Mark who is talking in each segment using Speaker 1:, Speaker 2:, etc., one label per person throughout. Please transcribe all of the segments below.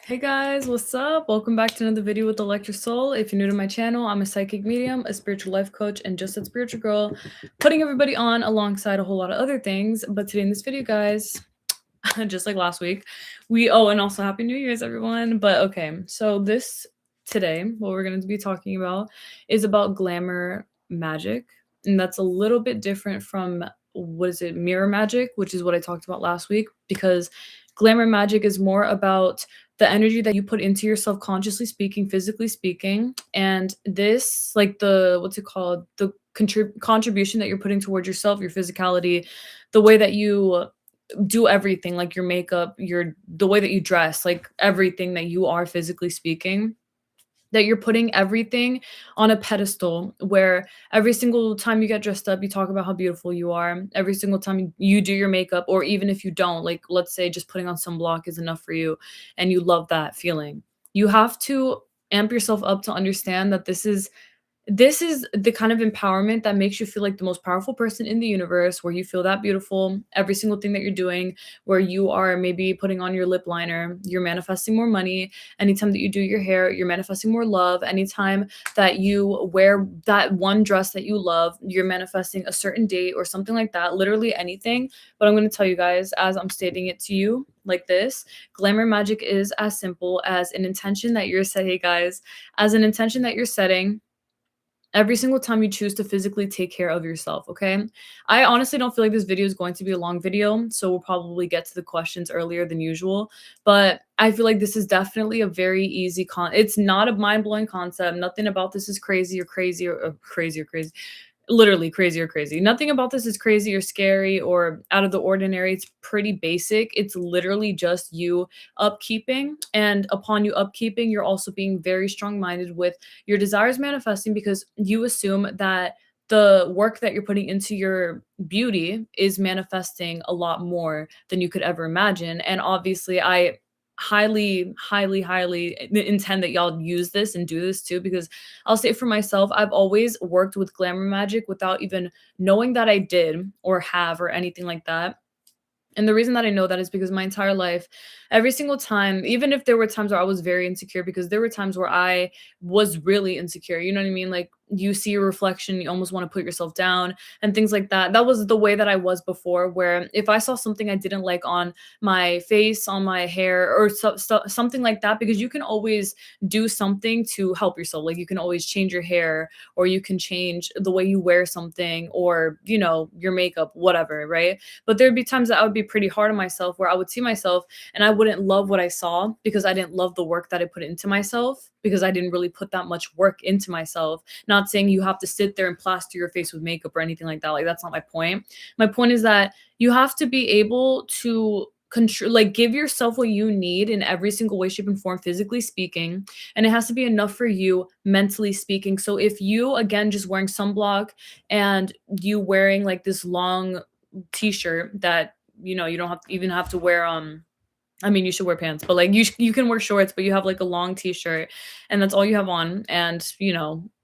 Speaker 1: Hey guys, what's up? Welcome back to another video with Electric Soul. If you're new to my channel, I'm a psychic medium, a spiritual life coach, and just a spiritual girl, putting everybody on alongside a whole lot of other things. But today in this video, guys, just like last week, and also Happy New Year's, everyone. But okay, so today, what we're going to be talking about is about glamour magic. And that's a little bit different from, mirror magic, which is what I talked about last week, because glamour magic is more about the energy that you put into yourself, consciously speaking, physically speaking. And this, like what's it called? The contribution that you're putting towards yourself, your physicality, the way that you do everything, like your makeup, the way that you dress, like everything that you are physically speaking, that you're putting everything on a pedestal where every single time you get dressed up, you talk about how beautiful you are. Every single time you do your makeup, or even if you don't, like let's say just putting on sunblock is enough for you and you love that feeling. You have to amp yourself up to understand that this is the kind of empowerment that makes you feel like the most powerful person in the universe, where you feel that beautiful every single thing that you're doing, where you are maybe putting on your lip liner, you're manifesting more money. Anytime that you do your hair, you're manifesting more love. Anytime that you wear that one dress that you love, you're manifesting a certain date or something like that, literally anything. But I'm going to tell you guys, as I'm stating it to you like this, glamour magic is as simple as an intention that you're setting. Hey guys, as an intention that you're setting every single time you choose to physically take care of yourself, okay? I honestly don't feel like this video is going to be a long video, so we'll probably get to the questions earlier than usual, but I feel like this is definitely a very easy it's not a mind-blowing concept. Nothing about this is crazy or crazy or crazy or crazy. Literally crazy or crazy. Nothing about this is crazy or scary or out of the ordinary. It's pretty basic. It's literally just you upkeeping. And upon you upkeeping, you're also being very strong minded with your desires manifesting, because you assume that the work that you're putting into your beauty is manifesting a lot more than you could ever imagine. And obviously, I highly intend that y'all use this and do this too, because I'll say for myself, I've always worked with glamour magic without even knowing that I did or have or anything like that. And the reason that I know that is because my entire life, every single time, even if there were times where I was very insecure, because there were times where I was really insecure, you know what I mean? Like you see a reflection, you almost want to put yourself down and things like that. That was the way that I was before, where if I saw something I didn't like on my face, on my hair, or something like that, because you can always do something to help yourself. Like you can always change your hair, or you can change the way you wear something, or, your makeup, whatever, right? But there'd be times that I would be pretty hard on myself, where I would see myself and I wouldn't love what I saw, because I didn't love the work that I put into myself, because I didn't really put that much work into myself. Not saying you have to sit there and plaster your face with makeup or anything like that. Like that's not my point. My point is that you have to be able to control, like give yourself what you need in every single way, shape, and form, physically speaking. And it has to be enough for you mentally speaking. So if you, again, just wearing sunblock and you wearing like this long t-shirt that you don't even have to wear I mean, you should wear pants, but like you can wear shorts, but you have like a long t-shirt and that's all you have on, and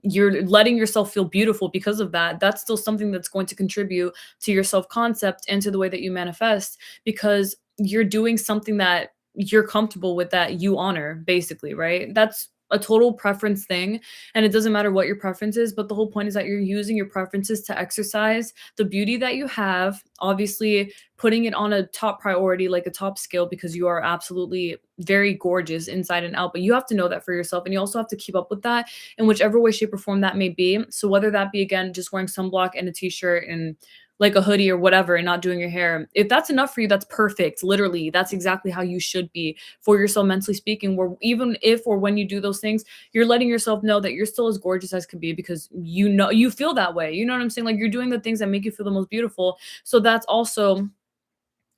Speaker 1: you're letting yourself feel beautiful because of that. That's still something that's going to contribute to your self-concept and to the way that you manifest, because you're doing something that you're comfortable with, that you honor, basically, right? That's a total preference thing, and it doesn't matter what your preference is, but the whole point is that you're using your preferences to exercise the beauty that you have, obviously putting it on a top priority, like a top skill, because you are absolutely very gorgeous inside and out. But you have to know that for yourself, and you also have to keep up with that in whichever way, shape, or form that may be. So whether that be, again, just wearing sunblock and a t-shirt and like a hoodie or whatever, and not doing your hair, if that's enough for you, that's perfect. Literally, that's exactly how you should be for yourself, mentally speaking, where even if or when you do those things, you're letting yourself know that you're still as gorgeous as can be, because you feel that way. You know what I'm saying? Like you're doing the things that make you feel the most beautiful. So that's also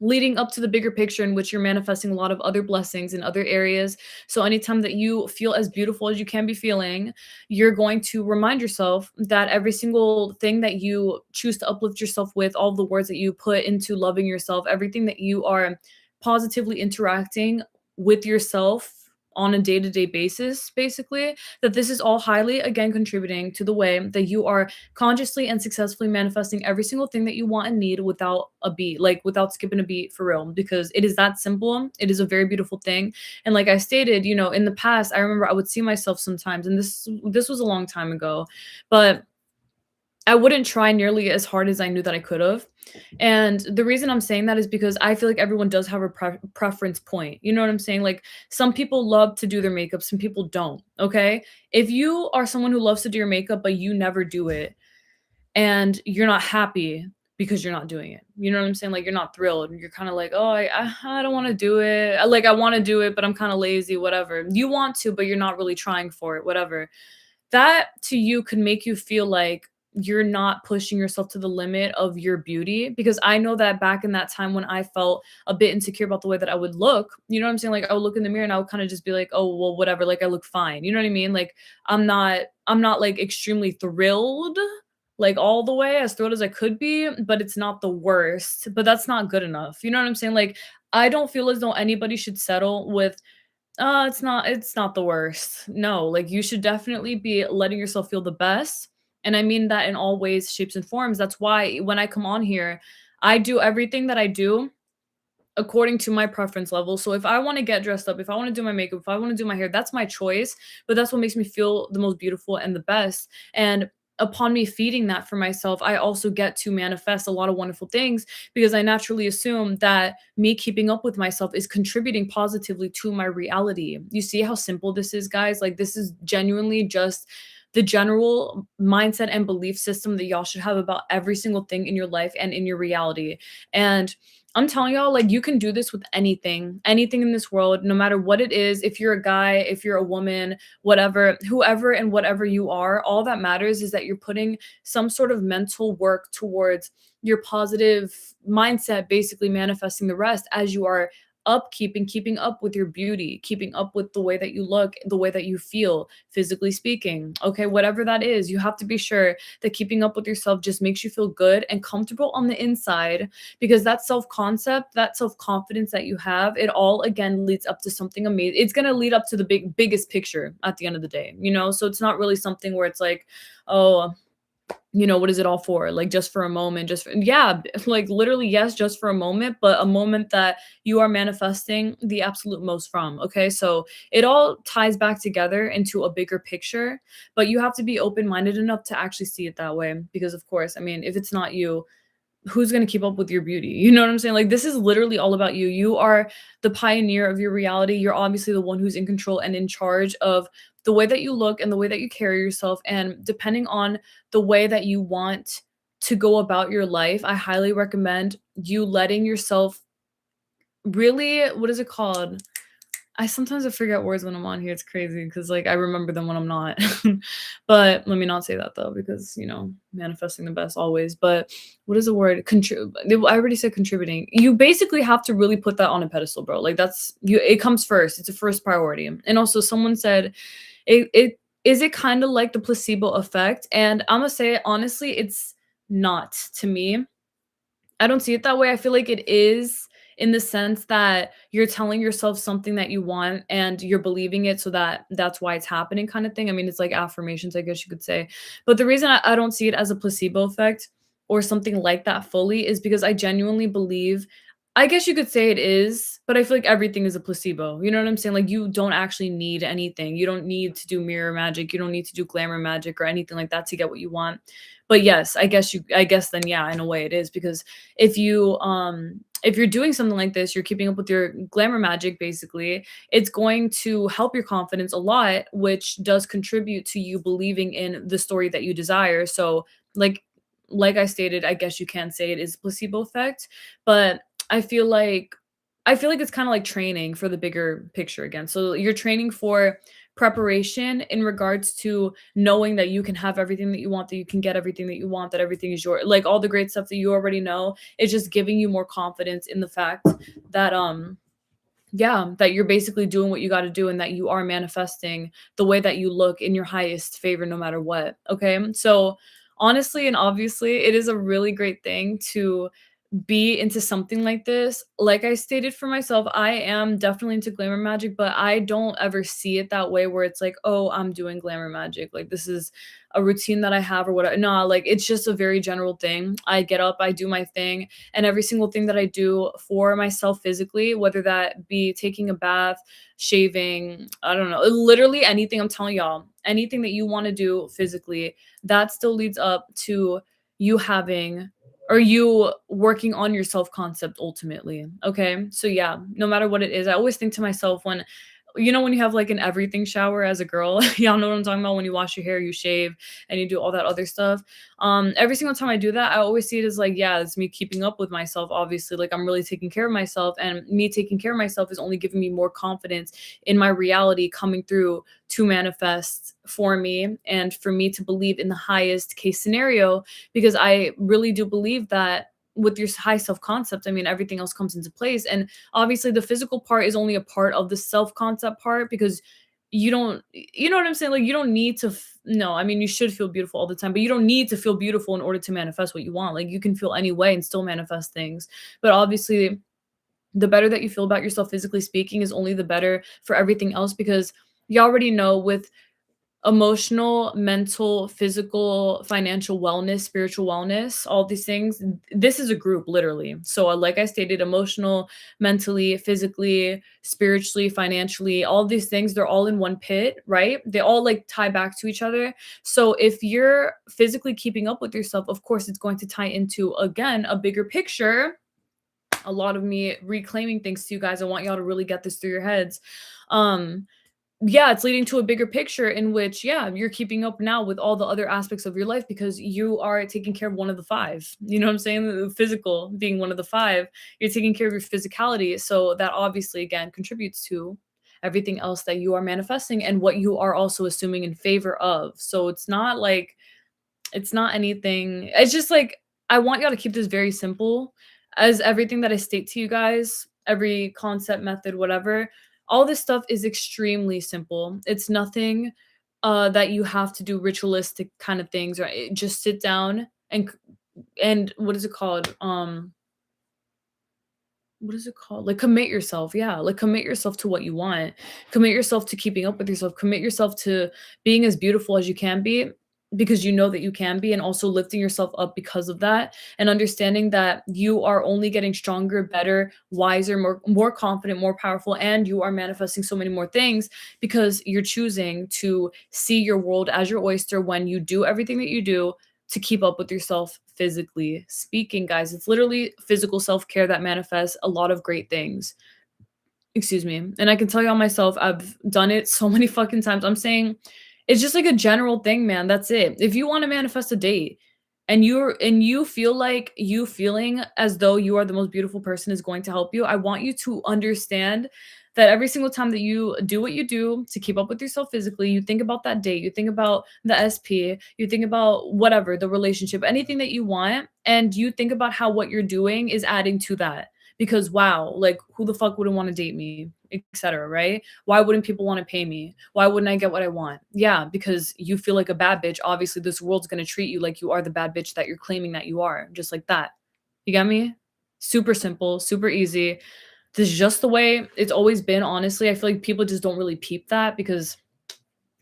Speaker 1: leading up to the bigger picture, in which you're manifesting a lot of other blessings in other areas. So anytime that you feel as beautiful as you can be feeling, you're going to remind yourself that every single thing that you choose to uplift yourself with, all the words that you put into loving yourself, everything that you are positively interacting with yourself on a day-to-day basis, basically, that this is all highly, again, contributing to the way that you are consciously and successfully manifesting every single thing that you want and need without a beat, like without skipping a beat for real, because it is that simple. It is a very beautiful thing. And like I stated, in the past, I remember I would see myself sometimes, and this was a long time ago, but I wouldn't try nearly as hard as I knew that I could have. And the reason I'm saying that is because I feel like everyone does have a preference point. You know what I'm saying? Like some people love to do their makeup, some people don't. Okay. If you are someone who loves to do your makeup, but you never do it and you're not happy because you're not doing it, you know what I'm saying? Like you're not thrilled. You're kind of like, oh, I don't want to do it. Like I want to do it, but I'm kind of lazy, whatever. You want to, but you're not really trying for it, whatever. That to you could make you feel like you're not pushing yourself to the limit of your beauty, because I know that back in that time when I felt a bit insecure about the way that I would look, you know what I'm saying? Like I would look in the mirror and I would kind of just be like, oh, well, whatever, like I look fine. You know what I mean? Like I'm not like extremely thrilled, like all the way as thrilled as I could be, but it's not the worst. But that's not good enough. You know what I'm saying? Like I don't feel as though anybody should settle with it's not the worst. No, like you should definitely be letting yourself feel the best. And I mean that in all ways, shapes, and forms. That's why when I come on here, I do everything that I do according to my preference level. So if I want to get dressed up, if I want to do my makeup, if I want to do my hair, that's my choice. But that's what makes me feel the most beautiful and the best. And upon me feeding that for myself, I also get to manifest a lot of wonderful things, because I naturally assume that me keeping up with myself is contributing positively to my reality. You see how simple this is, guys? Like this is genuinely just the general mindset and belief system that y'all should have about every single thing in your life and in your reality. And I'm telling y'all, like, you can do this with anything, anything in this world, no matter what it is. If you're a guy, if you're a woman, whatever, whoever and whatever you are, all that matters is that you're putting some sort of mental work towards your positive mindset, basically manifesting the rest as you are keeping up with your beauty, keeping up with the way that you look, the way that you feel, physically speaking. Okay, whatever that is, you have to be sure that keeping up with yourself just makes you feel good and comfortable on the inside, because that self-concept, that self-confidence that you have, it all again leads up to something amazing. It's going to lead up to the biggest picture at the end of the day, so it's not really something where it's like, oh, what is it all for? Like just for a moment, yeah, like literally, yes, just for a moment, but a moment that you are manifesting the absolute most from. Okay. So it all ties back together into a bigger picture, but you have to be open-minded enough to actually see it that way. Because of course, I mean, if it's not you, who's going to keep up with your beauty? You know what I'm saying? Like this is literally all about you. You are the pioneer of your reality. You're obviously the one who's in control and in charge of the way that you look and the way that you carry yourself. And depending on the way that you want to go about your life, I highly recommend you letting yourself really, what is it called? I forget words when I'm on here. It's crazy because like I remember them when I'm not. But let me not say that though, because manifesting the best always. But what is the word? I already said contributing. You basically have to really put that on a pedestal, bro. Like that's you. It comes first. It's a first priority. And also, someone said, "It is it kind of like the placebo effect?" And I'm gonna say honestly, it's not to me. I don't see it that way. I feel like it is, in the sense that you're telling yourself something that you want and you're believing it, so that's why it's happening, kind of thing. I mean, it's like affirmations, I guess you could say. But the reason I don't see it as a placebo effect or something like that fully is because I genuinely believe, I guess you could say it is, but I feel like everything is a placebo. You know what I'm saying? Like you don't actually need anything. You don't need to do mirror magic. You don't need to do glamour magic or anything like that to get what you want. But yes, I guess then yeah, in a way it is, because if you're doing something like this, you're keeping up with your glamour magic, basically, it's going to help your confidence a lot, which does contribute to you believing in the story that you desire. So like I stated, I guess you can say it is placebo effect, but I feel like it's kind of like training for the bigger picture again. So you're training for preparation in regards to knowing that you can have everything that you want, that you can get everything that you want, that everything is your, like all the great stuff that you already know. It's just giving you more confidence in the fact that yeah, that you're basically doing what you got to do, and that you are manifesting the way that you look in your highest favor no matter what. Okay? So honestly and obviously, it is a really great thing to be into something like this. Like I stated for myself, I am definitely into glamour magic, but I don't ever see it that way where it's like, oh, I'm doing glamour magic. Like this is a routine that I have or whatever. No, like it's just a very general thing. I get up, I do my thing, and every single thing that I do for myself physically, whether that be taking a bath, shaving, I don't know, literally anything, I'm telling y'all, anything that you want to do physically, that still leads up to you having or you working on your self-concept ultimately, okay? So yeah, no matter what it is, I always think to myself when when you have like an everything shower as a girl, y'all know what I'm talking about when you wash your hair, you shave, and you do all that other stuff. Every single time I do that, I always see it as like, yeah, it's me keeping up with myself, obviously. Like I'm really taking care of myself, and me taking care of myself is only giving me more confidence in my reality coming through to manifest for me and for me to believe in the highest case scenario because I really do believe that with your high self concept, I mean, everything else comes into place. And obviously, the physical part is only a part of the self concept part because you don't, you know what I'm saying? Like, you don't need to, no, I mean, you should feel beautiful all the time, but you don't need to feel beautiful in order to manifest what you want. Like, you can feel any way and still manifest things. But obviously, the better that you feel about yourself physically speaking is only the better for everything else because you already know with emotional, mental, physical, financial wellness, spiritual wellness, all these things. This is a group, literally. So, like I stated, emotional, mentally, physically, spiritually, financially, all these things, they're all in one pit, right? They all like tie back to each other. So, if you're physically keeping up with yourself, of course, it's going to tie into, again, a bigger picture. A lot of me reclaiming things to you guys. I want y'all to really get this through your heads. Um, yeah, it's leading to a bigger picture in which, yeah, you're keeping up now with all the other aspects of your life because you are taking care of one of the five. You know what I'm saying? The physical being one of the five, you're taking care of your physicality. So that obviously, again, contributes to everything else that you are manifesting and what you are also assuming in favor of. So it's not like, it's not anything. It's just like, I want y'all to keep this very simple as everything that I state to you guys, every concept, method, whatever. All this stuff is extremely simple. It's nothing that you have to do ritualistic kind of things, right? Just sit down and what is it called? What is it called? Like commit yourself. Yeah, like commit yourself to what you want. Commit yourself to keeping up with yourself. Commit yourself to being as beautiful as you can be because you know that you can be and also lifting yourself up because of that and understanding that you are only getting stronger, better, wiser, more confident, more powerful and you are manifesting so many more things because you're choosing to see your world as your oyster when you do everything that you do to keep up with yourself physically speaking, guys. It's literally physical self-care that manifests a lot of great things. Excuse me. And I can tell y'all myself, I've done it so many fucking times. I'm saying it's just like a general thing, man. That's it. If you want to manifest a date and you feel like you feeling as though you are the most beautiful person is going to help you, I want you to understand that every single time that you do what you do to keep up with yourself physically, you think about that date, you think about the SP, you think about whatever, the relationship, anything that you want, and you think about how what you're doing is adding to that because wow, like who the fuck wouldn't want to date me, etc. Right? Why wouldn't people want to pay me? Why wouldn't I get what I want? Yeah, because you feel like a bad bitch. Obviously, this world's gonna treat you like you are the bad bitch that you're claiming that you are, just like that. You get me? Super simple, super easy. This is just the way it's always been. Honestly, I feel like people just don't really peep that because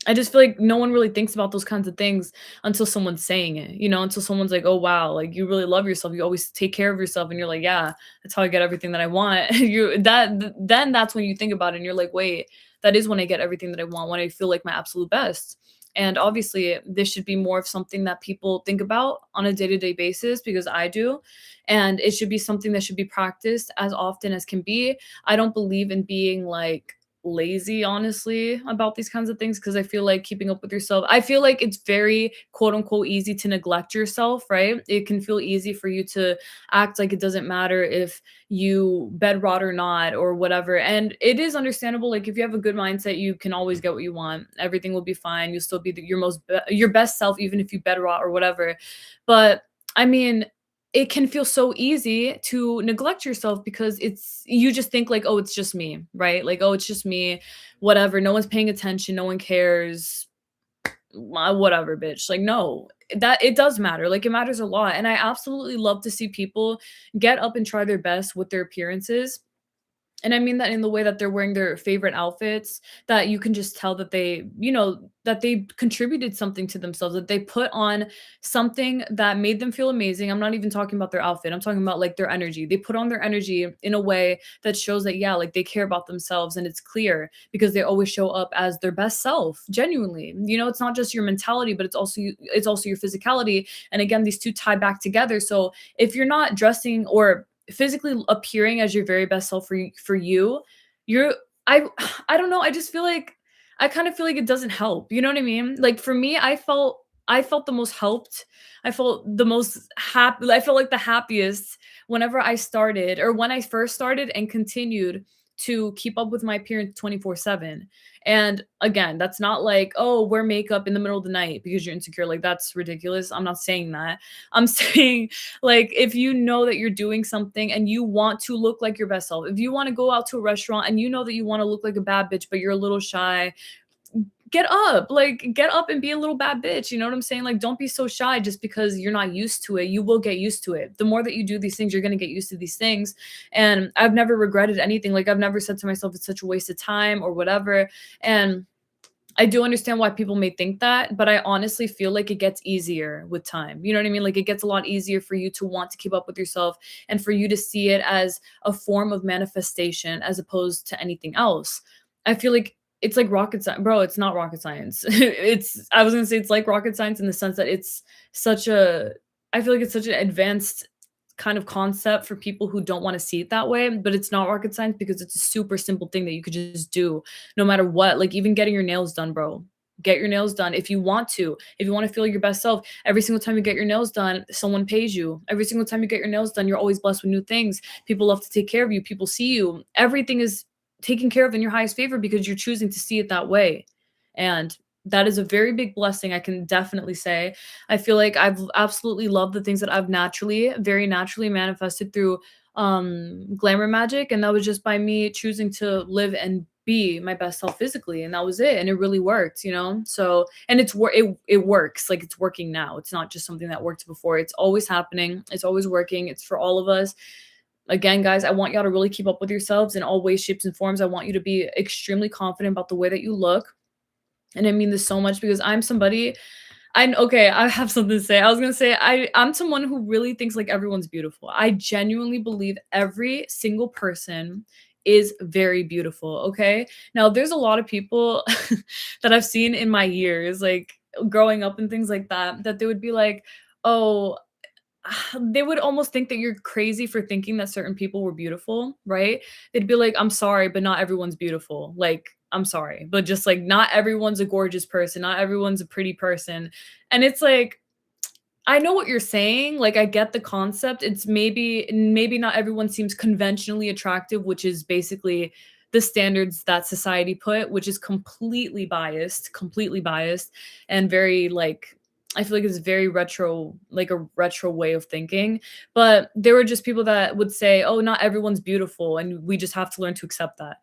Speaker 1: I just feel like no one really thinks about those kinds of things until someone's saying it, until someone's like, "Oh wow, like you really love yourself. You always take care of yourself." And you're like, "Yeah, that's how I get everything that I want." Then that's when you think about it and you're like, "Wait, that is when I get everything that I want, when I feel like my absolute best." And obviously, this should be more of something that people think about on a day-to-day basis because I do. And it should be something that should be practiced as often as can be. I don't believe in being like lazy honestly about these kinds of things because I feel like keeping up with yourself, I feel like it's very quote unquote easy to neglect yourself, right? It can feel easy for you to act like it doesn't matter if you bed rot or not or whatever, and it is understandable. Like if you have a good mindset, you can always get what you want, everything will be fine, you'll still be your best self even if you bed rot or whatever. But I mean, it can feel so easy to neglect yourself because you just think like, oh, it's just me, right? Like, oh, it's just me, whatever. No one's paying attention. No one cares. whatever, bitch. Like, no, that it does matter. Like, it matters a lot. And I absolutely love to see people get up and try their best with their appearances, and I mean that in the way that they're wearing their favorite outfits, that you can just tell that they, that they contributed something to themselves, that they put on something that made them feel amazing. I'm not even talking about their outfit. I'm talking about like their energy. They put on their energy in a way that shows that, yeah, like they care about themselves, and it's clear because they always show up as their best self, genuinely. It's not just your mentality, but it's also your physicality. And again, these two tie back together. So if you're not dressing or physically appearing as your very best self for you, you're I I don't know, I just feel like I kind of feel like it doesn't help. You know what I mean? Like for me, I felt the most helped. I felt the most happy. I felt like the happiest whenever I started, or when I first started and continued to keep up with my appearance 24/7. And again, that's not like, oh, wear makeup in the middle of the night because you're insecure. Like that's ridiculous. I'm not saying that. I'm saying, like, if you know that you're doing something and you want to look like your best self, if you want to go out to a restaurant and you know that you want to look like a bad bitch, but you're a little shy, get up and be a little bad bitch. You know what I'm saying? Like, don't be so shy just because you're not used to it. You will get used to it. The more that you do these things, you're going to get used to these things. And I've never regretted anything. Like, I've never said to myself, it's such a waste of time or whatever. And I do understand why people may think that, but I honestly feel like it gets easier with time. You know what I mean? Like it gets a lot easier for you to want to keep up with yourself and for you to see it as a form of manifestation as opposed to anything else. I feel like it's like rocket science, bro. It's not rocket science. I was gonna say it's like rocket science in the sense that it's such a, I feel like it's such an advanced kind of concept for people who don't want to see it that way, but it's not rocket science because it's a super simple thing that you could just do no matter what. Like even getting your nails done, bro. Get your nails done if you want to. If you want to feel your best self, every single time you get your nails done, someone pays you. Every single time you get your nails done, you're always blessed with new things. People love to take care of you. People see you. Everything is taken care of in your highest favor because you're choosing to see it that way. And that is a very big blessing, I can definitely say. I feel like I've absolutely loved the things that I've very naturally manifested through glamour magic, and that was just by me choosing to live and be my best self physically, and that was it, and it really worked. So, and it works, like it's working now. It's not just something that worked before. It's always happening. It's always working. It's for all of us. Again, guys, I want y'all to really keep up with yourselves in all ways, shapes, and forms. I want you to be extremely confident about the way that you look. And I mean this so much because I'm somebody, okay, I have something to say. I was gonna say I'm someone who really thinks like everyone's beautiful. I genuinely believe every single person is very beautiful. Okay. Now there's a lot of people that I've seen in my years, like growing up and things like that, that they would be like, oh, they would almost think that you're crazy for thinking that certain people were beautiful, right? They'd be like, "I'm sorry, but not everyone's beautiful." Like, "I'm sorry, but just like not everyone's a gorgeous person, not everyone's a pretty person." And it's like, I know what you're saying, like, I get the concept. It's maybe not everyone seems conventionally attractive, which is basically the standards that society put, which is completely biased, and very, like, I feel like it's very retro, like a retro way of thinking. But there were just people that would say, "Oh, not everyone's beautiful, and we just have to learn to accept that."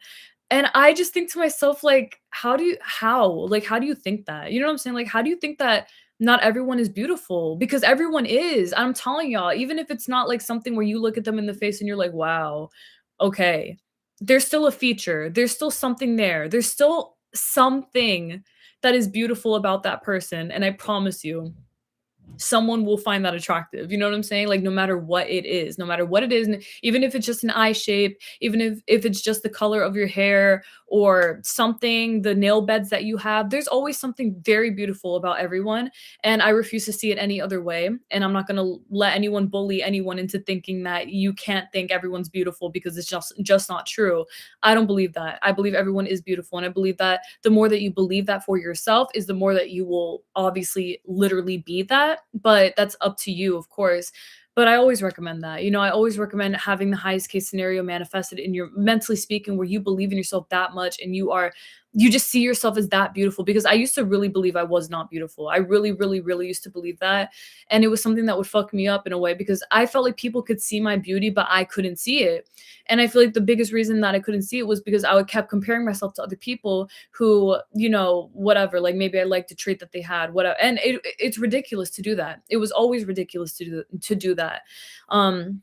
Speaker 1: And I just think to myself, like, how do you think that? You know what I'm saying? Like, how do you think that not everyone is beautiful? Because everyone is. I'm telling y'all, even if it's not like something where you look at them in the face and you're like, wow, okay, there's still a feature. There's still something there. There's still something that is beautiful about that person. And I promise you, someone will find that attractive. You know what I'm saying? Like no matter what it is, no matter what it is, and even if it's just an eye shape, even if it's just the color of your hair or something, the nail beds that you have, there's always something very beautiful about everyone. And I refuse to see it any other way. And I'm not going to let anyone bully anyone into thinking that you can't think everyone's beautiful because it's just not true. I don't believe that. I believe everyone is beautiful. And I believe that the more that you believe that for yourself is the more that you will obviously literally be that. But that's up to you, of course. But I always recommend that. I always recommend having the highest case scenario manifested in your mentally speaking, where you believe in yourself that much and you are you just see yourself as that beautiful, because I used to really believe I was not beautiful. I really, really, really used to believe that. And it was something that would fuck me up in a way, because I felt like people could see my beauty, but I couldn't see it. And I feel like the biggest reason that I couldn't see it was because I would kept comparing myself to other people who, you know, whatever, like maybe I liked a trait that they had, whatever. And it's ridiculous to do that. It was always ridiculous to do that. Um,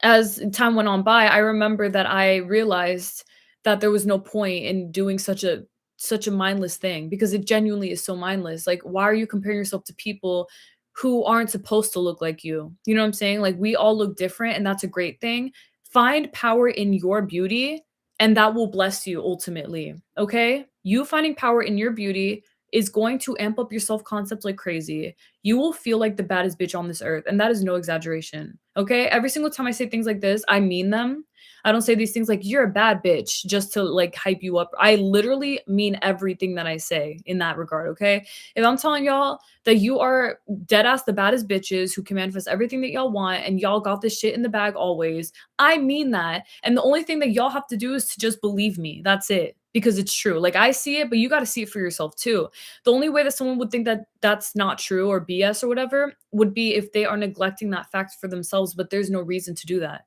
Speaker 1: as time went on by, I remember that I realized that there was no point in doing such a mindless thing, because it genuinely is so mindless. Like, why are you comparing yourself to people who aren't supposed to look like you? You know what I'm saying? Like, we all look different, and that's a great thing. Find power in your beauty, and that will bless you ultimately. Okay? You finding power in your beauty is going to amp up your self concept like crazy. You will feel like the baddest bitch on this earth. And that is no exaggeration. Okay. Every single time I say things like this, I mean them. I don't say these things like you're a bad bitch just to like hype you up. I literally mean everything that I say in that regard. Okay. If I'm telling y'all that you are dead ass the baddest bitches who can manifest everything that y'all want and y'all got this shit in the bag always, I mean that. And the only thing that y'all have to do is to just believe me. That's it. Because it's true. Like, I see it, but you got to see it for yourself too. The only way that someone would think that that's not true or BS or whatever would be if they are neglecting that fact for themselves, but there's no reason to do that.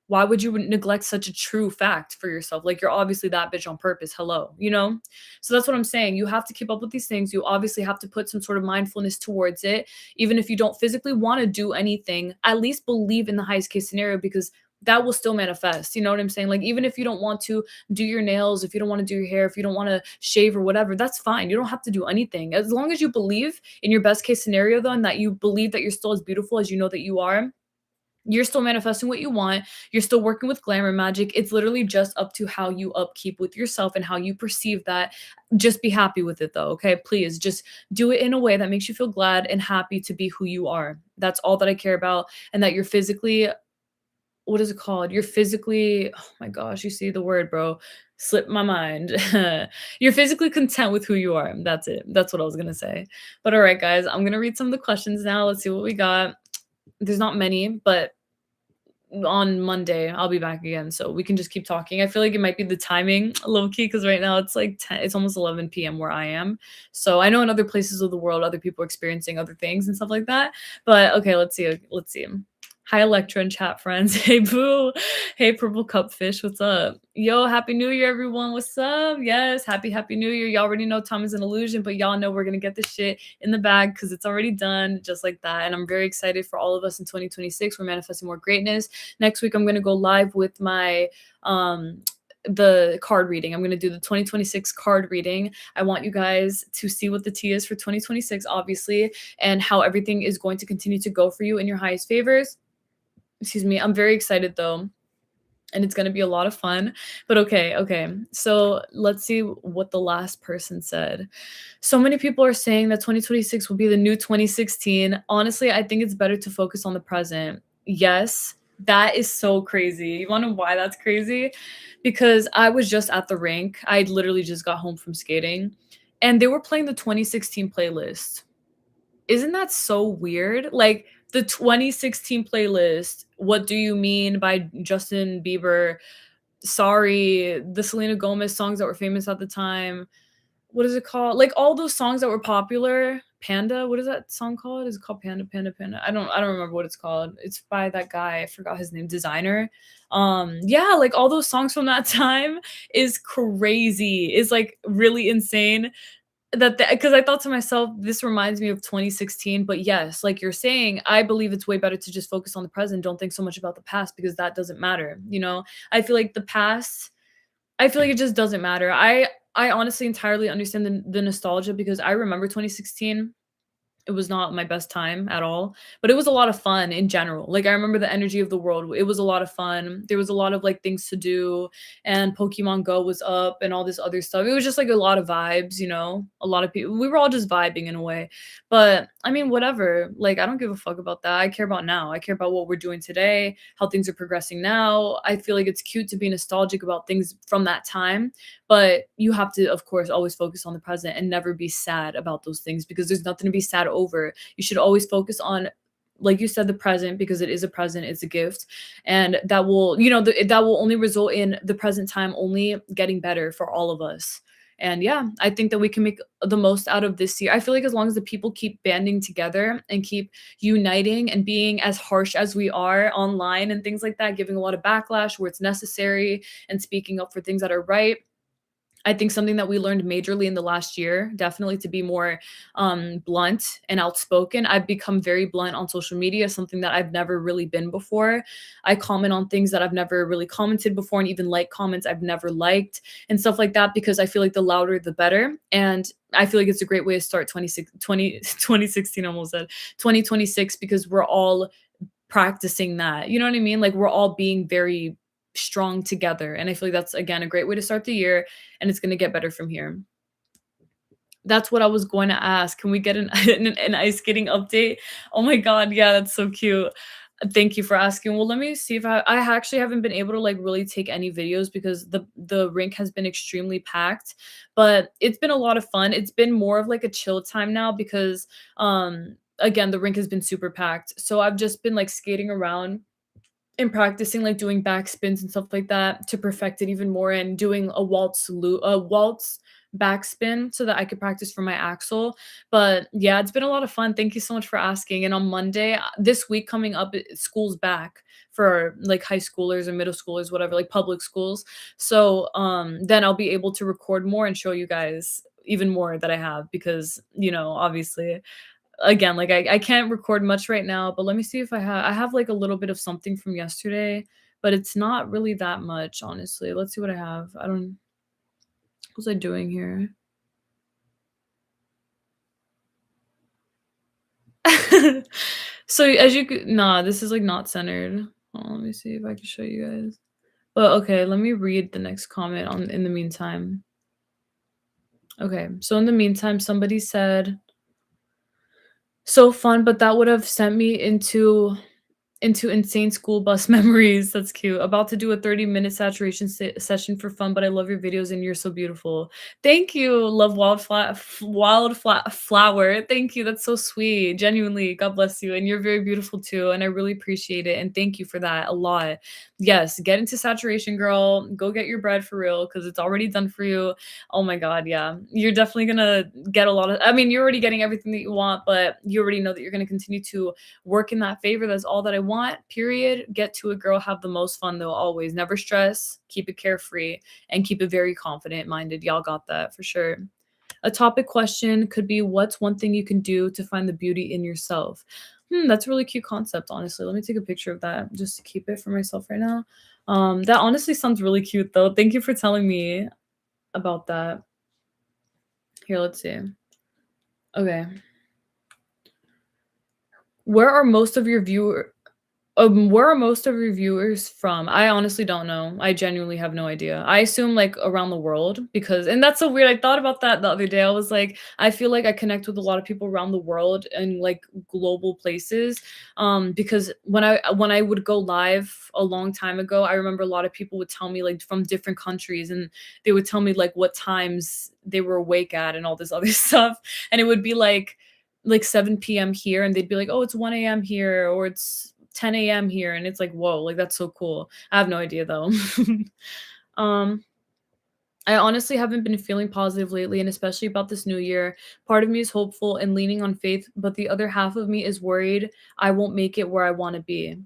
Speaker 1: Why would you neglect such a true fact for yourself? Like, you're obviously that bitch on purpose. Hello, you know? So that's what I'm saying. You have to keep up with these things. You obviously have to put some sort of mindfulness towards it. Even if you don't physically want to do anything, at least believe in the highest case scenario, because that will still manifest. You know what I'm saying? Like, even if you don't want to do your nails, if you don't want to do your hair, if you don't want to shave or whatever, that's fine. You don't have to do anything. As long as you believe in your best case scenario, though, and that you believe that you're still as beautiful as you know that you are, you're still manifesting what you want. You're still working with glamour magic. It's literally just up to how you upkeep with yourself and how you perceive that. Just be happy with it though, okay? Please just do it in a way that makes you feel glad and happy to be who you are. That's all that I care about. And that you're physically, what is it called? You're physically, oh my gosh, you see the word, bro. Slipped my mind. You're physically content with who you are. That's it. That's what I was gonna say. But all right, guys, I'm gonna read some of the questions now. Let's see what we got. There's not many, but on Monday, I'll be back again, so we can just keep talking. I feel like it might be the timing low key, because right now it's like it's almost 11 p.m. where I am. So I know in other places of the world, other people are experiencing other things and stuff like that. But okay, let's see. Let's see. Hi, Electra and chat friends. Hey, Boo. Hey, Purple Cupfish. What's up? Yo, Happy New Year, everyone. What's up? Yes, Happy New Year. Y'all already know time is an illusion, but y'all know we're going to get this shit in the bag because it's already done, just like that. And I'm very excited for all of us in 2026. We're manifesting more greatness. Next week, I'm going to go live with my the card reading. I'm going to do the 2026 card reading. I want you guys to see what the tea is for 2026, obviously, and how everything is going to continue to go for you in your highest favors. Excuse me. I'm very excited though, and it's going to be a lot of fun. But okay. So let's see what the last person said. So many people are saying that 2026 will be the new 2016. Honestly, I think it's better to focus on the present. Yes, that is so crazy. You want to know why that's crazy? Because I was just at the rink. I literally just got home from skating, and they were playing the 2016 playlist. Isn't that so weird? Like, the 2016 playlist, What Do You Mean by Justin Bieber, Sorry, the Selena Gomez songs that were famous at the time. What is it called? Like, all those songs that were popular. Panda, what is that song called? Is it called Panda, Panda, Panda? I don't remember what it's called. It's by that guy. I forgot his name. Designer. Yeah, like all those songs from that time is crazy. Is like really insane. Because I thought to myself, this reminds me of 2016. But yes, like you're saying, I believe it's way better to just focus on the present. Don't think so much about the past, because that doesn't matter. You know, I feel like the past, I feel like it just doesn't matter. I honestly entirely understand the nostalgia, because I remember 2016. It was not my best time at all, but it was a lot of fun in general. Like, I remember the energy of the world. It was a lot of fun. There was a lot of like things to do, and Pokemon Go was up and all this other stuff. It was just like a lot of vibes, you know, a lot of people. We were all just vibing in a way. But I mean, whatever. Like, I don't give a fuck about that. I care about now. I care about what we're doing today, how things are progressing now. I feel like it's cute to be nostalgic about things from that time, but you have to, of course, always focus on the present and never be sad about those things, because there's nothing to be sad over. You should always focus on, like you said, the present, because it is a present, it's a gift, and that will, you know, that will only result in the present time only getting better for all of us. And yeah, I think that we can make the most out of this year. I feel like as long as the people keep banding together and keep uniting and being as harsh as we are online and things like that, giving a lot of backlash where it's necessary and speaking up for things that are right. I think something that we learned majorly in the last year, definitely to be more blunt and outspoken. I've become very blunt on social media, something that I've never really been before. I comment on things that I've never really commented before and even like comments I've never liked and stuff like that because I feel like the louder the better. And I feel like it's a great way to start 2016 almost said 2026 because we're all practicing that. You know what I mean? Like we're all being very strong together. And I feel like that's again a great way to start the year and it's going to get better from here. That's what I was going to ask. Can we get an an ice skating update? Oh my god, yeah, that's so cute. Thank you for asking. Well, let me see if I actually haven't been able to like really take any videos because the rink has been extremely packed, but it's been a lot of fun. It's been more of like a chill time now because again, the rink has been super packed. So I've just been like skating around and practicing, like, doing back spins and stuff like that to perfect it even more and doing a waltz backspin so that I could practice for my axle, but, yeah, it's been a lot of fun, thank you so much for asking, and on Monday, this week coming up, school's back for, like, high schoolers or middle schoolers, whatever, like, public schools, so, then I'll be able to record more and show you guys even more that I have because, obviously again, like, I can't record much right now, but let me see if I have, like, a little bit of something from yesterday, but it's not really that much, honestly. Let's see what I have. I don't what was I doing here? So, as you could nah, this is, like, not centered. Hold on, let me see if I can show you guys. But, okay, let me read the next comment on in the meantime. Okay, so in the meantime, somebody said, "So fun, but that would have sent me into insane school bus memories." That's cute. About to do a 30-minute saturation session for fun, but I love your videos and you're so beautiful. Thank you. Love flower. Thank you. That's so sweet. Genuinely, God bless you. And you're very beautiful too. And I really appreciate it. And thank you for that a lot. Yes, get into saturation, girl. Go get your bread for real because it's already done for you. Oh my God. Yeah. You're definitely going to get a lot of, I mean, you're already getting everything that you want, but you already know that you're going to continue to work in that favor. That's all that I want. Period. Get to it, girl. Have the most fun though, always. Never stress. Keep it carefree and keep it very confident minded. Y'all got that for sure. A topic question could be what's one thing you can do to find the beauty in yourself? That's a really cute concept, honestly. Let me take a picture of that just to keep it for myself right now. That honestly sounds really cute though. Thank you for telling me about that. Here, let's see. Okay. Where are most of your viewer where are most of your viewers from? I honestly don't know. I genuinely have no idea. I assume like around the world because and that's so weird. I thought about that the other day. I was like, I feel like I connect with a lot of people around the world and like global places. Because when I would go live a long time ago, I remember a lot of people would tell me like from different countries and they would tell me like what times they were awake at and all this other stuff. And it would be like 7 p.m. here and they'd be like, "Oh, it's 1 a.m. here," or "It's 10 a.m. here," and it's like, "Whoa, like that's so cool." I have no idea though. um I honestly haven't been feeling positive lately, and especially about this new year. Part of me is hopeful and leaning on faith, but the other half of me is worried I won't make it where I want to be.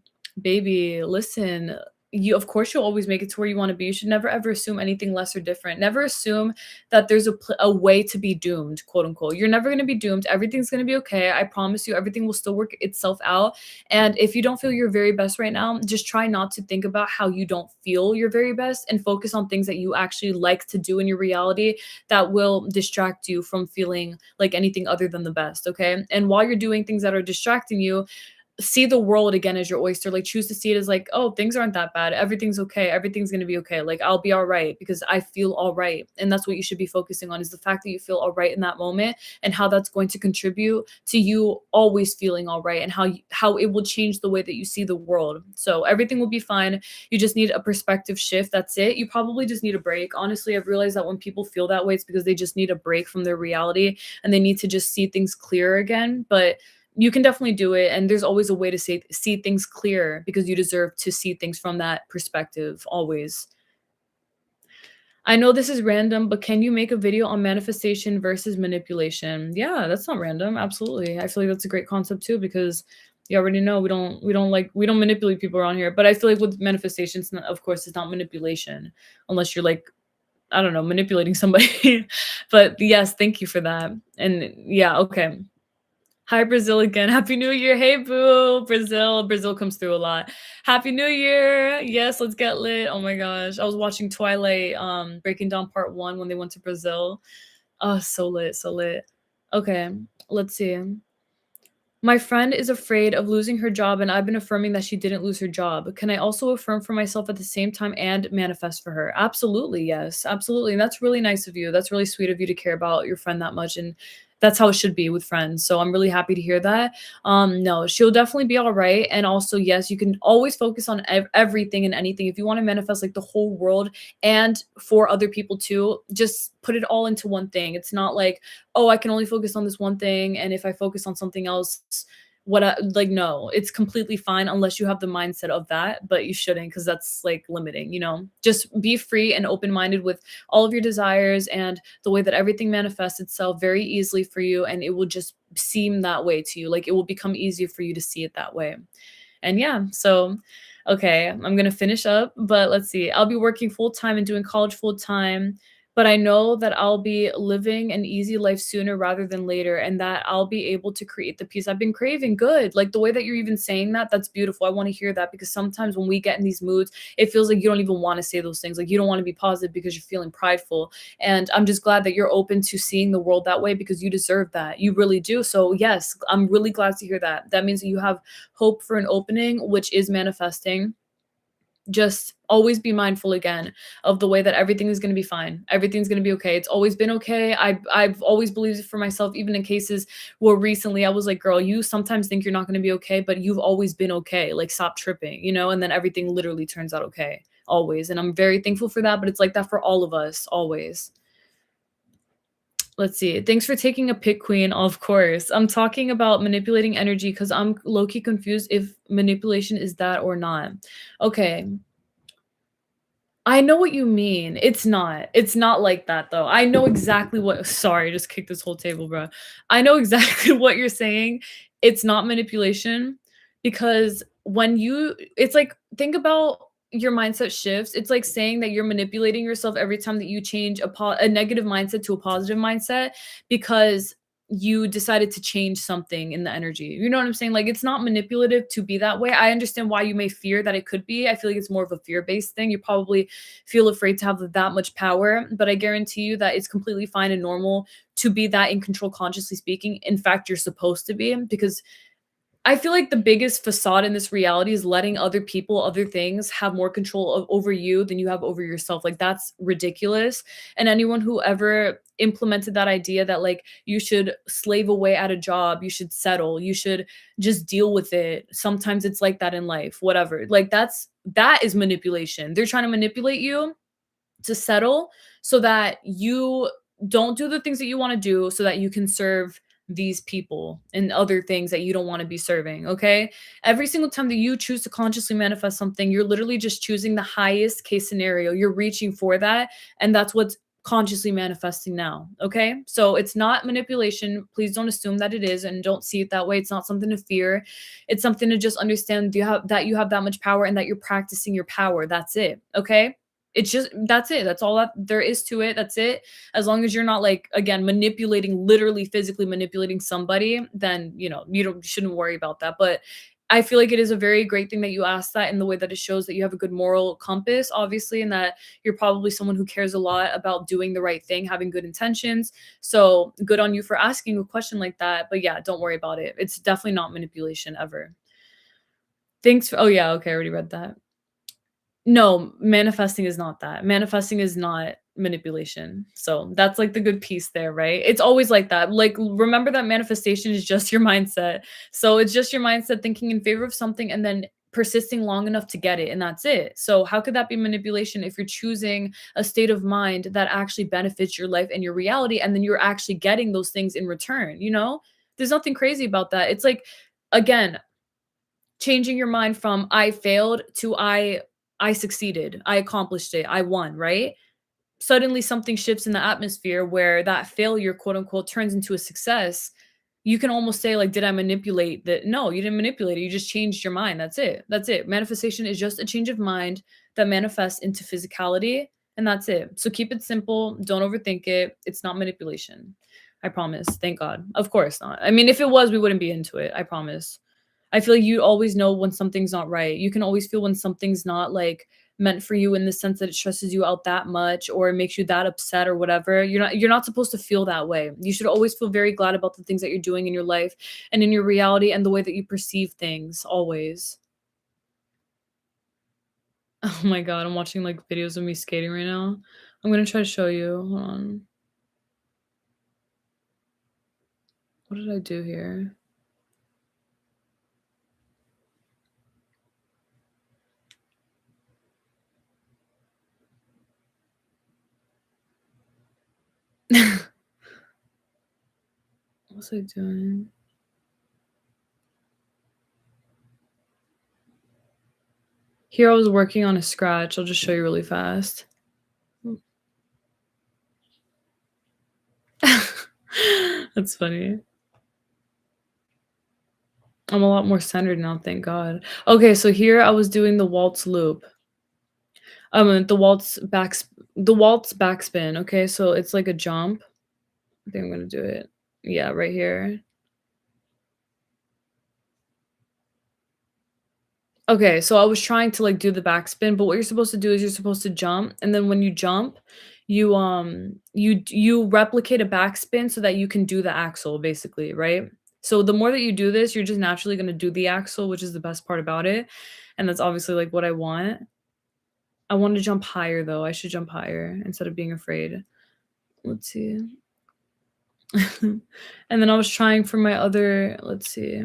Speaker 1: Baby, listen, you of course you'll always make it to where you want to be. You should never ever assume anything less or different. Never assume that there's a way to be doomed, quote unquote. You're never going to be doomed. Everything's going to be okay. I promise you, everything will still work itself out. And if you don't feel your very best right now, just try not to think about how you don't feel your very best and focus on things that you actually like to do in your reality that will distract you from feeling like anything other than the best. Okay. And while you're doing things that are distracting you, see the world again as your oyster. Like choose to see it as like, oh, things aren't that bad. Everything's okay. Everything's gonna be okay. Like I'll be all right because I feel all right. And that's what you should be focusing on is the fact that you feel all right in that moment and how that's going to contribute to you always feeling all right and how it will change the way that you see the world. So everything will be fine. You just need a perspective shift. That's it. You probably just need a break. Honestly, I've realized that when people feel that way, it's because they just need a break from their reality and they need to just see things clearer again. But you can definitely do it, and there's always a way to see things clear because you deserve to see things from that perspective always. I know this is random, but can you make a video on manifestation versus manipulation? Yeah, that's not random. Absolutely. I feel like that's a great concept too because you already know we don't manipulate people around here. But I feel like with manifestations, of course, it's not manipulation unless you're like I don't know manipulating somebody. But yes, thank you for that. And yeah, okay. Hi, Brazil again. Happy New Year. Hey, boo. Brazil. Brazil comes through a lot. Happy New Year. Yes, let's get lit. Oh my gosh. I was watching Twilight, breaking down part one when they went to Brazil. Oh, so lit, so lit. Okay, let's see. My friend is afraid of losing her job, and I've been affirming that she didn't lose her job. Can I also affirm for myself at the same time and manifest for her? Absolutely, yes. Absolutely. And that's really nice of you. That's really sweet of you to care about your friend that much. And that's how it should be with friends. So I'm really happy to hear that. No, she'll definitely be all right. And also, yes, you can always focus on everything and anything. If you want to manifest like the whole world and for other people too, just put it all into one thing. It's not like, oh, I can only focus on this one thing. And if I focus on something else, like, no, it's completely fine unless you have the mindset of that, but you shouldn't because that's like limiting, you know? Just be free and open minded with all of your desires and the way that everything manifests itself very easily for you. And it will just seem that way to you. Like it will become easier for you to see it that way. And yeah, so okay, I'm gonna finish up, but let's see. I'll be working full time and doing college full time, but I know that I'll be living an easy life sooner rather than later, and that I'll be able to create the peace I've been craving. Good. Like the way that you're even saying that, that's beautiful. I want to hear that because sometimes when we get in these moods, it feels like you don't even want to say those things. Like you don't want to be positive because you're feeling prideful. And I'm just glad that you're open to seeing the world that way because you deserve that. You really do. So, yes, I'm really glad to hear that. That means that you have hope for an opening, which is manifesting. Just always be mindful again of the way that everything is going to be fine. Everything's going to be okay. It's always been okay. I've always believed it for myself, even in cases where recently I was like, girl, you sometimes think you're not going to be okay, but you've always been okay. Like, stop tripping, you know? And then everything literally turns out okay, always. And I'm very thankful for that, but it's like that for all of us, always. Let's see. Thanks for taking a pick, queen. Of course. I'm talking about manipulating energy because I'm low key confused if manipulation is that or not. Okay. I know what you mean. It's not. It's not like that though. I know exactly what sorry, I just kicked this whole table, bro. I know exactly what you're saying. It's not manipulation because when you it's like think about your mindset shifts. It's like saying that you're manipulating yourself every time that you change a negative mindset to a positive mindset because you decided to change something in the energy. You know what I'm saying? Like it's not manipulative to be that way. I understand why you may fear that it could be. I feel like it's more of a fear-based thing. You probably feel afraid to have that much power, but I guarantee you that it's completely fine and normal to be that in control consciously speaking. In fact, you're supposed to be because I feel like the biggest facade in this reality is letting other people, other things have more control over you than you have over yourself. Like that's ridiculous. And anyone who ever implemented that idea that like you should slave away at a job, you should settle, you should just deal with it. Sometimes it's like that in life, whatever. Like that is manipulation. They're trying to manipulate you to settle so that you don't do the things that you want to do so that you can serve these people and other things that you don't want to be serving, okay? Every single time that you choose to consciously manifest something, you're literally just choosing the highest case scenario. You're reaching for that, and that's what's consciously manifesting now, okay? So it's not manipulation. Please don't assume that it is and don't see it that way. It's not something to fear. It's something to just understand you have that much power and that you're practicing your power. That's it, okay? It's just that's it. That's all that there is to it. That's it. As long as you're not like again manipulating, literally physically manipulating somebody, then you shouldn't worry about that. But I feel like it is a very great thing that you asked that in the way that it shows that you have a good moral compass, obviously, and that you're probably someone who cares a lot about doing the right thing, having good intentions. So good on you for asking a question like that. But yeah, don't worry about it. It's definitely not manipulation ever. Thanks for, oh yeah, okay, I already read that. No, manifesting is not that. Manifesting is not manipulation. So that's like the good piece there, right? It's always like that. Like remember that manifestation is just your mindset. So it's just your mindset thinking in favor of something and then persisting long enough to get it and that's it. So how could that be manipulation if you're choosing a state of mind that actually benefits your life and your reality and then you're actually getting those things in return, you know? There's nothing crazy about that. It's like again, changing your mind from I failed to I succeeded. I accomplished it. I won, right? suddenly something shifts in the atmosphere where that failure, quote unquote, turns into a success, you can almost say, like, did I manipulate that? No, you didn't manipulate it. You just changed your mind. That's it. That's it. Manifestation is just a change of mind that manifests into physicality, and that's it. So keep it simple. Don't overthink it. It's not manipulation. I promise. Thank God. Of course not. I mean, if it was, we wouldn't be into it. I promise. I feel like you always know when something's not right. You can always feel when something's not like meant for you in the sense that it stresses you out that much or it makes you that upset or whatever. You're not supposed to feel that way. You should always feel very glad about the things that you're doing in your life and in your reality and the way that you perceive things always. Oh my god, I'm watching like videos of me skating right now. I'm gonna try to show you. Hold on. What did I do here? What was I doing? Here I was working on a scratch. I'll just show you really fast. That's funny. I'm a lot more centered now, thank God. Okay, so here I was doing the waltz loop. The waltz backspin, okay? So it's like a jump. I think I'm gonna do it. Yeah, right here. Okay, so I was trying to, like, do the backspin, but what you're supposed to do is you're supposed to jump, and then when you jump, you replicate a backspin so that you can do the axle, basically, right? So the more that you do this, you're just naturally gonna do the axle, which is the best part about it, and that's obviously, like, what I want. I want to jump higher, though. I should jump higher instead of being afraid. Let's see. And then I was trying for my other let's see.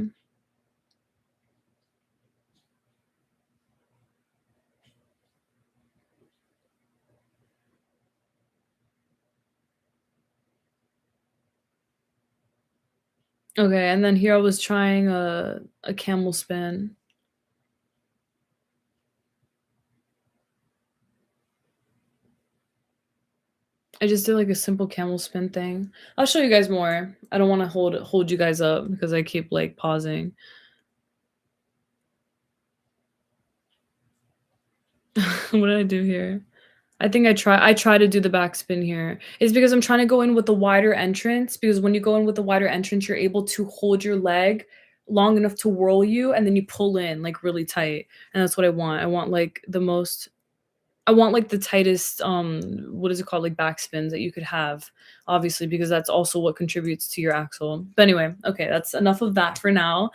Speaker 1: Okay, and then here I was trying a camel spin. I just did, like, a simple camel spin thing. I'll show you guys more. I don't wanna hold you guys up because I keep, like, pausing. What did I do here? I try to do the backspin here. It's because I'm trying to go in with the wider entrance, because when you go in with the wider entrance, you're able to hold your leg long enough to whirl you, and then you pull in, like, really tight, and that's what I want. I want, like, the tightest, what is it called? Like, backspins that you could have, obviously, because that's also what contributes to your axle. But anyway, okay, that's enough of that for now.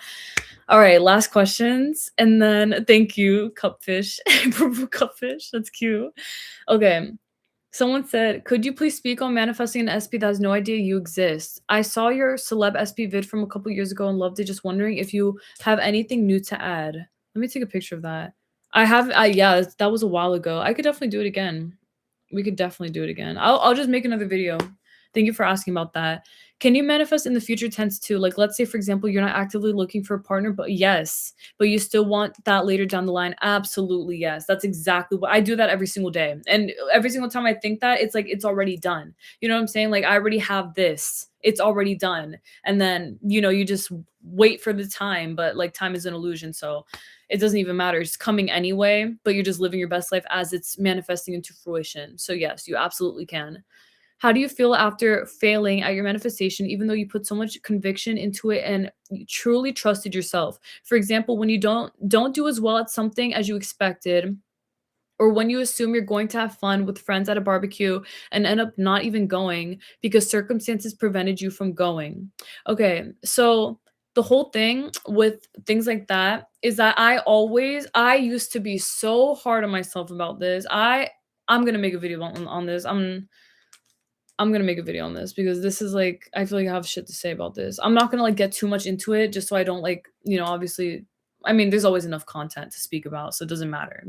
Speaker 1: Alright, last questions, and then thank you, Cupfish. Purple Cupfish, that's cute. Okay. Someone said, "Could you please speak on manifesting an SP that has no idea you exist? I saw your celeb SP vid from a couple years ago and loved it. Just wondering if you have anything new to add." Let me take a picture of that. Yeah, that was a while ago. I could definitely do it again. We could definitely do it again. I'll just make another video. Thank you for asking about that. Can you manifest in the future tense too? Like, let's say, for example, you're not actively looking for a partner, but yes, but you still want that later down the line. Absolutely, yes. That's exactly what I do that every single day. And every single time I think that, it's like it's already done. You know what I'm saying? Like, I already have this. It's already done. And then, you just wait for the time, but like time is an illusion. So it doesn't even matter. It's coming anyway, but you're just living your best life as it's manifesting into fruition. So yes, you absolutely can. How do you feel after failing at your manifestation, even though you put so much conviction into it and you truly trusted yourself? For example, when you don't do as well at something as you expected, or when you assume you're going to have fun with friends at a barbecue and end up not even going because circumstances prevented you from going. Okay, so the whole thing with things like that is that I used to be so hard on myself about this. I'm gonna make a video on this. I'm gonna make a video on this because this is like I feel like I have shit to say about this. I'm not gonna like get too much into it just so I don't like, obviously I mean there's always enough content to speak about, so it doesn't matter.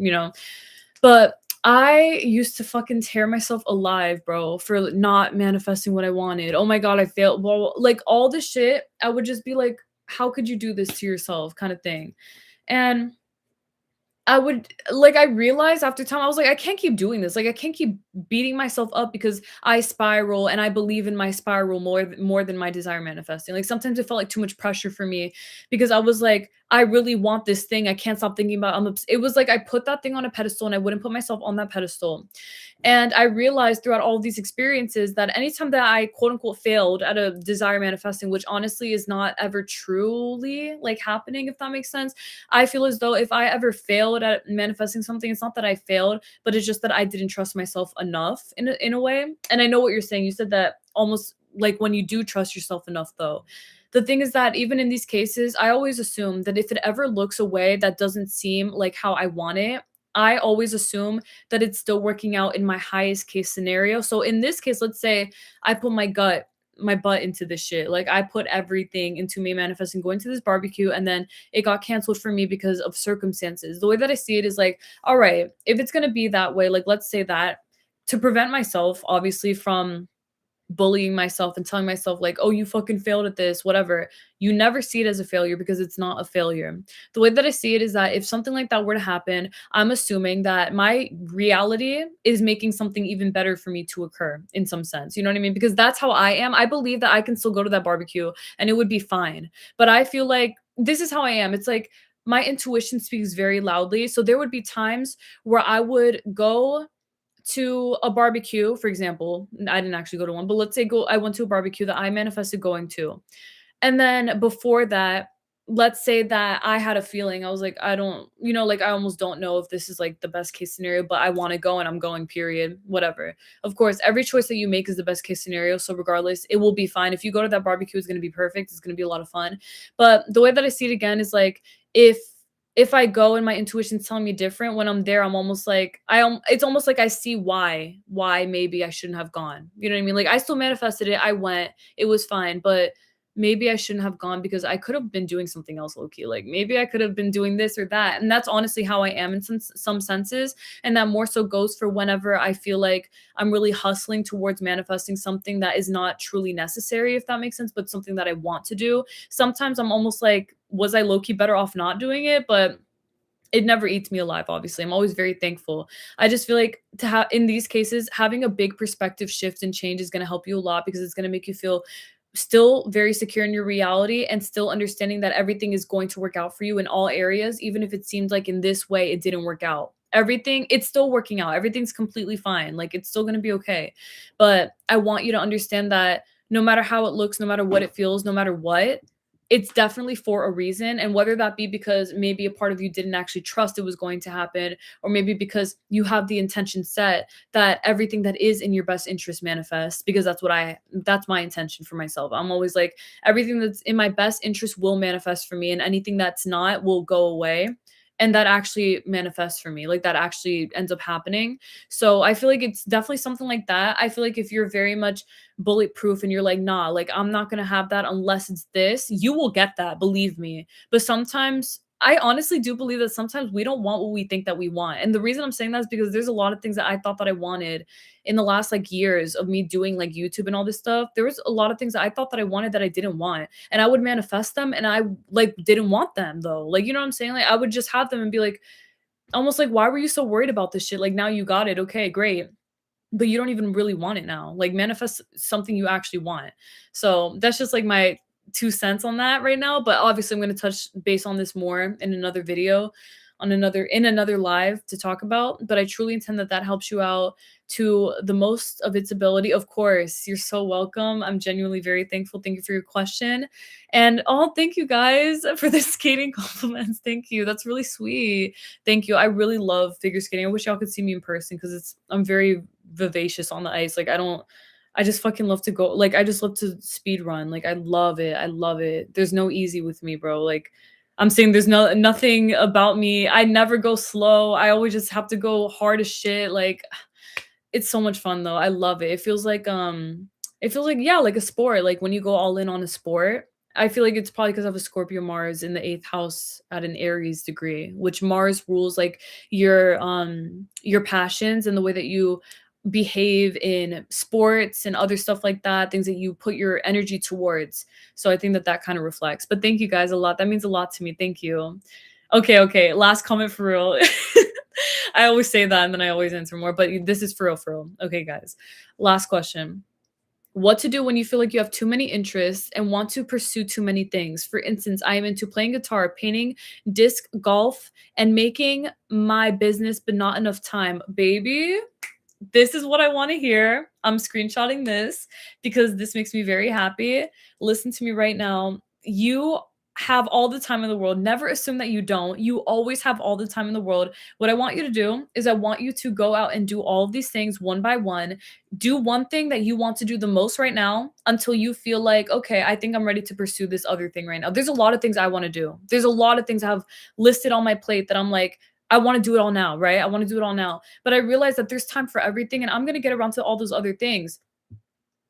Speaker 1: But I used to fucking tear myself alive, bro, for not manifesting what I wanted. Oh my god, I failed. Well, like all this shit, I would just be like, how could you do this to yourself kind of thing. And I would like, I realized after time, I was like, "I can't keep doing this, like, I can't keep beating myself up because I spiral and I believe in my spiral more than my desire manifesting." Like, sometimes it felt like too much pressure for me because I was like, "I really want this thing, I can't stop thinking about it was like I put that thing on a pedestal and I wouldn't put myself on that pedestal. And I realized throughout all of these experiences that anytime that I quote unquote failed at a desire manifesting, which honestly is not ever truly like happening, if that makes sense. I feel as though if I ever failed at manifesting something, it's not that I failed, but it's just that I didn't trust myself enough in a way. And I know what you're saying. You said that almost like when you do trust yourself enough, though. The thing is that even in these cases, I always assume that if it ever looks a way that doesn't seem like how I want it, I always assume that it's still working out in my highest case scenario. So in this case, let's say I put my butt into this shit. Like I put everything into me manifesting going to this barbecue and then it got canceled for me because of circumstances. The way that I see it is like, all right, if it's going to be that way, like let's say that to prevent myself obviously from bullying myself and telling myself like, "Oh, you fucking failed at this," whatever. You never see it as a failure because it's not a failure. The way that I see it is that if something like that were to happen, I'm assuming that my reality is making something even better for me to occur in some sense. You know what I mean? Because that's how I am. I believe that I can still go to that barbecue and it would be fine. But I feel like this is how I am. It's like my intuition speaks very loudly. So there would be times where I would go to a barbecue, for example. I didn't actually go to one, but let's say I went to a barbecue that I manifested going to. And then before that, let's say that I had a feeling. I was like, I don't, like I almost don't know if this is like the best case scenario, but I want to go and I'm going, period. Whatever. Of course, every choice that you make is the best case scenario. So regardless, it will be fine. If you go to that barbecue, it's gonna be perfect. It's gonna be a lot of fun. But the way that I see it again is like if if I go and my intuition's telling me different, when I'm there, I'm almost like it's almost like I see why maybe I shouldn't have gone. You know what I mean? Like I still manifested it. I went. It was fine, but maybe I shouldn't have gone because I could have been doing something else low key. Like maybe I could have been doing this or that. And that's honestly how I am in some senses. And that more so goes for whenever I feel like I'm really hustling towards manifesting something that is not truly necessary, if that makes sense, but something that I want to do. Sometimes I'm almost like, was I low key better off not doing it? But it never eats me alive, obviously. I'm always very thankful. I just feel like to have in these cases, having a big perspective shift and change is going to help you a lot because it's going to make you feel still very secure in your reality and still understanding that everything is going to work out for you in all areas, even if it seems like in this way it didn't work out. Everything, it's still working out. Everything's completely fine. Like it's still going to be okay. But I want you to understand that no matter how it looks, no matter what it feels, no matter what, it's definitely for a reason. And whether that be because maybe a part of you didn't actually trust it was going to happen, or maybe because you have the intention set that everything that is in your best interest manifests, because that's my intention for myself. I'm always like, everything that's in my best interest will manifest for me, and anything that's not will go away. And that actually manifests for me. Like that actually ends up happening. So I feel like it's definitely something like that. I feel like if you're very much bulletproof and you're like, nah, like I'm not gonna have that unless it's this, you will get that, believe me. But sometimes I honestly do believe that sometimes we don't want what we think that we want. And the reason I'm saying that is because there's a lot of things that I thought that I wanted in the last like years of me doing like YouTube and all this stuff. There was a lot of things that I thought that I wanted that I didn't want. And I would manifest them and I like didn't want them though. Like, you know what I'm saying? Like I would just have them and be like, almost like, why were you so worried about this shit? Like now you got it. Okay, great, but you don't even really want it now. Like manifest something you actually want. So that's just like my 2 cents on that right now. But obviously I'm going to touch base on this more in another video, on another live to talk about. But I truly intend that that helps you out to the most of its ability. Of course, you're so welcome. I'm genuinely very thankful. Thank you for your question. And oh, thank you guys for the skating compliments. Thank you. That's really sweet. Thank you. I really love figure skating. I wish y'all could see me in person because I'm very vivacious on the ice. Like I just fucking love to go. Like I just love to speed run. Like I love it. I love it. There's no easy with me, bro. Like I'm saying there's nothing about me. I never go slow. I always just have to go hard as shit. Like it's so much fun though. I love it. It feels like yeah, like a sport. Like when you go all in on a sport. I feel like it's probably because I have a Scorpio Mars in the eighth house at an Aries degree, which Mars rules like your passions and the way that you behave in sports and other stuff like that, things that you put your energy towards. So I think that that kind of reflects. But thank you guys a lot. That means a lot to me. Thank you. Okay, okay, last comment for real. I always say that and then I always answer more, but this is for real, for real. Okay, guys. Last question. What to do when you feel like you have too many interests and want to pursue too many things? For instance, I am into playing guitar, painting, disc golf, and making my business, but not enough time. Baby, this is what I want to hear. I'm screenshotting this because this makes me very happy. Listen to me right now. You have all the time in the world. Never assume that you don't. You always have all the time in the world. What I want you to do is I want you to go out and do all of these things one by one. Do one thing that you want to do the most right now until you feel like, okay, I think I'm ready to pursue this other thing right now. There's a lot of things I want to do. There's a lot of things I have listed on my plate that I'm like, I want to do it all now, right? I want to do it all now. But I realize that there's time for everything and I'm going to get around to all those other things.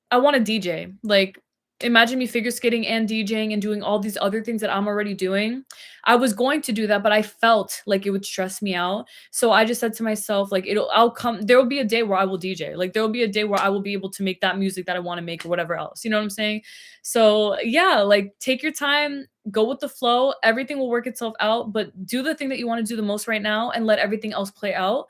Speaker 1: I want to DJ. Like, imagine me figure skating and DJing and doing all these other things that I'm already doing. I was going to do that, but I felt like it would stress me out. So I just said to myself, like, I'll come, there will be a day where I will DJ. Like, there will be a day where I will be able to make that music that I want to make or whatever else. You know what I'm saying? So yeah, like, take your time, go with the flow. Everything will work itself out, but do the thing that you want to do the most right now and let everything else play out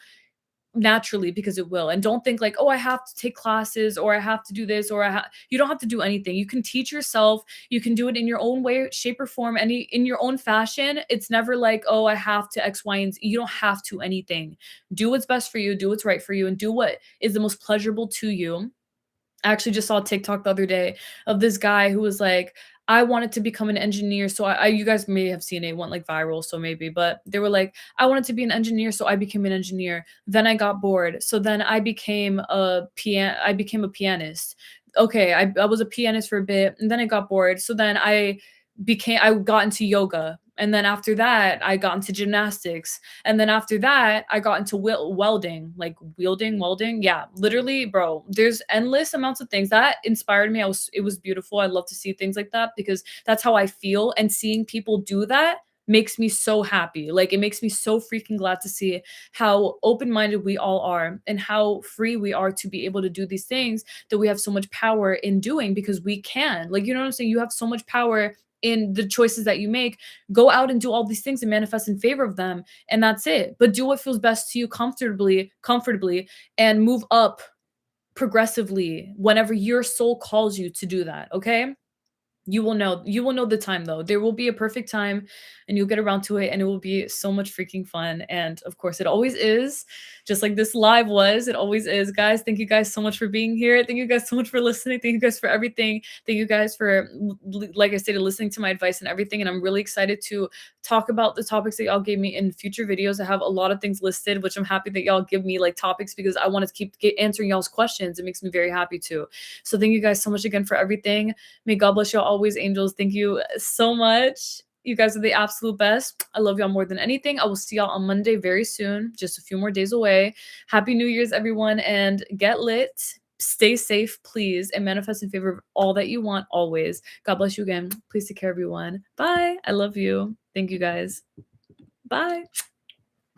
Speaker 1: naturally because it will. And don't think like, oh, I have to take classes or I have to do this or you don't have to do anything. You can teach yourself. You can do it in your own way, shape or form, any in your own fashion. It's never like, oh, I have to X, Y, and Z. You don't have to anything. Do what's best for you, do what's right for you, and do what is the most pleasurable to you. I actually just saw a TikTok the other day of this guy who was like, I wanted to become an engineer. So you guys may have seen it, it went like viral. So maybe, but they were like, I wanted to be an engineer. So I became an engineer. Then I got bored. So then I became a pianist. Okay. I was a pianist for a bit and then I got bored. So then I got into yoga. And then after that, I got into gymnastics. And then after that, I got into welding, like welding. Yeah, literally, bro, there's endless amounts of things that inspired me. It was beautiful. I love to see things like that because that's how I feel. And seeing people do that makes me so happy. Like, it makes me so freaking glad to see how open-minded we all are and how free we are to be able to do these things that we have so much power in doing because we can. Like, you know what I'm saying? You have so much power in the choices that you make. Go out and do all these things and manifest in favor of them, and that's it. But do what feels best to you comfortably, and move up progressively whenever your soul calls you to do that, okay? You will know the time though. There will be a perfect time and you'll get around to it and it will be so much freaking fun. And of course it always is, just like this live was. It always is, guys. Thank you guys so much for being here. Thank you guys so much for listening. Thank you guys for everything. Thank you guys for, like I stated, listening to my advice and everything. And I'm really excited to talk about the topics that y'all gave me in future videos. I have a lot of things listed, which I'm happy that y'all give me like topics because I want to keep answering y'all's questions. It makes me very happy too. So thank you guys so much again for everything. May God bless y'all always, angels. Thank you so much. You guys are the absolute best. I love y'all more than anything. I will see y'all on Monday very soon, just a few more days away. Happy New Year's, everyone, and get lit. Stay safe, please, and manifest in favor of all that you want always. God bless you again. Please take care, everyone. Bye. I love you. Thank you, guys. Bye.